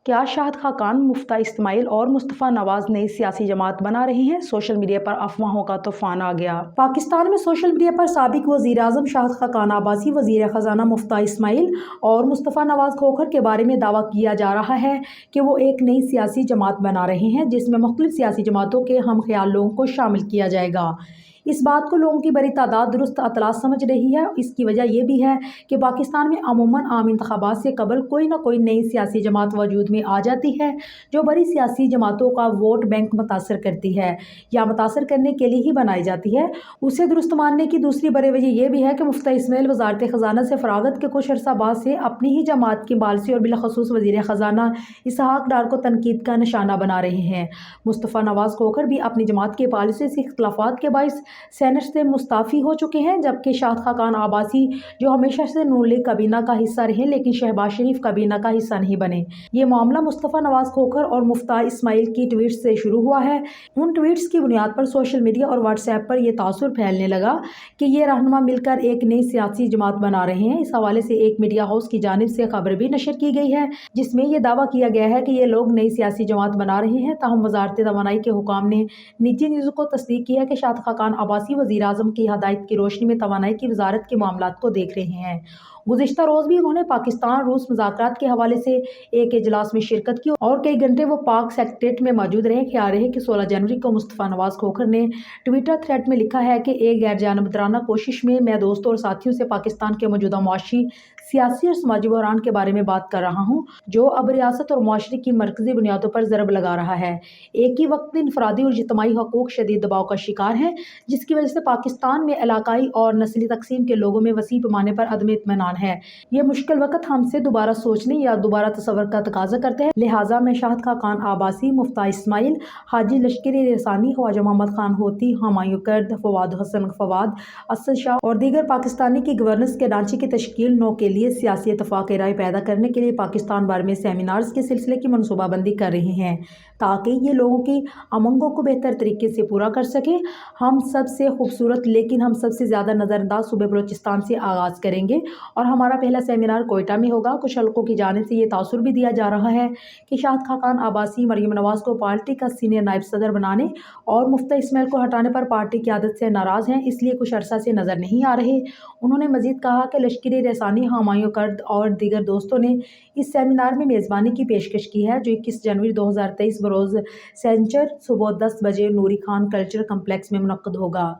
کیا شاہد خاقان، مفتہ اسماعیل اور مصطفیٰ نواز نئی سیاسی جماعت بنا رہے ہیں؟ سوشل میڈیا پر افواہوں کا طوفان آ گیا۔ پاکستان میں سوشل میڈیا پر سابق وزیر اعظم شاہد خاقان عباسی، وزیر خزانہ مفتہ اسماعیل اور مصطفیٰ نواز کھوکھر کے بارے میں دعویٰ کیا جا رہا ہے کہ وہ ایک نئی سیاسی جماعت بنا رہے ہیں جس میں مختلف سیاسی جماعتوں کے ہم خیال لوگوں کو شامل کیا جائے گا۔ اس بات کو لوگوں کی بڑی تعداد درست اطلاع سمجھ رہی ہے۔ اس کی وجہ یہ بھی ہے کہ پاکستان میں عموماً عام انتخابات سے قبل کوئی نہ کوئی نئی سیاسی جماعت وجود میں آ جاتی ہے جو بڑی سیاسی جماعتوں کا ووٹ بینک متاثر کرتی ہے یا متاثر کرنے کے لیے ہی بنائی جاتی ہے۔ اسے درست ماننے کی دوسری بڑی وجہ یہ بھی ہے کہ مفتہ اسماعیل وزارت خزانہ سے فراغت کے کچھ عرصہ بعد سے اپنی ہی جماعت کی پالیسی اور بالخصوص وزیر خزانہ اسحاق ڈار کو تنقید کا نشانہ بنا رہے ہیں۔ مصطفیٰ نواز کھوکھر بھی اپنی جماعت کی پالیسی سے اختلافات کے باعث سینٹ سے مستعفی ہو چکے ہیں، جبکہ شاہد خاقان عباسی جو ہمیشہ سے نون لیگ کابینہ کا حصہ رہے لیکن شہباز شریف کابینہ کا حصہ نہیں بنے۔ یہ معاملہ مصطفیٰ نواز کھوکھر اور مفتہ اسماعیل کی ٹویٹس سے شروع ہوا ہے۔ ان ٹویٹس کی بنیاد پر سوشل میڈیا اور واٹس ایپ پر یہ تاثر پھیلنے لگا کہ یہ رہنما مل کر ایک نئی سیاسی جماعت بنا رہے ہیں۔ اس حوالے سے ایک میڈیا ہاؤس کی جانب سے خبر بھی نشر کی گئی ہے جس میں یہ دعویٰ کیا گیا ہے کہ یہ لوگ نئی سیاسی جماعت بنا رہے ہیں، تاہم وزارت توانائی کے حکام نے نجی نیوز کو تصدیق کی ہے کہ شاہد خاقان عباسی وزیر اعظم کی ہدایت کی روشنی میں توانائی کی وزارت کے معاملات کو دیکھ رہے ہیں۔ گزشتہ روز بھی انہوں نے پاکستان روس مذاکرات کے حوالے سے ایک اجلاس میں شرکت کی اور کئی گھنٹے وہ پاک سیکریٹریٹ میں موجود رہے۔ خیال رہے کہ 16 جنوری کو مصطفیٰ نواز کھوکھر نے ٹویٹر تھریڈ میں لکھا ہے کہ ایک غیر جانبدارانہ کوشش میں دوستوں اور ساتھیوں سے پاکستان کے موجودہ معاشی، سیاسی اور سماجی بحران کے بارے میں بات کر رہا ہوں جو اب ریاست اور معاشرے کی مرکزی بنیادوں پر ضرب لگا رہا ہے۔ ایک ہی وقت میں انفرادی اور اجتماعی حقوق شدید دباؤ کا شکار ہیں جس کی وجہ سے پاکستان میں علاقائی اور نسلی تقسیم کے لوگوں میں وسیع پیمانے پر عدم اطمینان ہے۔ یہ مشکل وقت ہم سے دوبارہ سوچنے یا دوبارہ تصور کا تقاضا کرتے ہیں، لہٰذا میں شاہد خاقان عباسی، مفتہ اسماعیل، حاجی لشکری رسانی، خواجہ محمد خان ہوتی، ہمایوں کرد، فواد حسن فواد، اسد شاہ اور دیگر پاکستانی کی گورننس کے ڈھانچے کی تشکیل نو کے لیے سیاسی اتفاق رائے پیدا کرنے کے لیے پاکستان بھر میں سیمینارز کے سلسلے کی منصوبہ بندی کر رہے ہیں تاکہ یہ لوگوں کی امنگوں کو بہتر طریقے سے پورا کر سکے۔ ہم سب سے خوبصورت لیکن ہم سب سے زیادہ نظر انداز صوبہ بلوچستان سے آغاز کریں گے اور ہمارا پہلا سیمینار کوئٹہ میں ہوگا۔ کچھ حلقوں کی جانب سے یہ تاثر بھی دیا جا رہا ہے کہ شاہد خاقان عباسی مریم نواز کو پارٹی کا سینئر نائب صدر بنانے اور مفتہ اسماعیل کو ہٹانے پر پارٹی قیادت سے ناراض ہیں، اس لیے کچھ عرصہ سے نظر نہیں آ رہے۔ انہوں نے مزید کہا کہ لشکری رسانی، ہمایوں کرد اور دیگر دوستوں نے اس سیمینار میں میزبانی کی پیشکش کی ہے جو 21 جنوری 2023 بروز سنیچر صبح 10 بجے نوری خان کلچر کمپلیکس میں منعقد ہوگا۔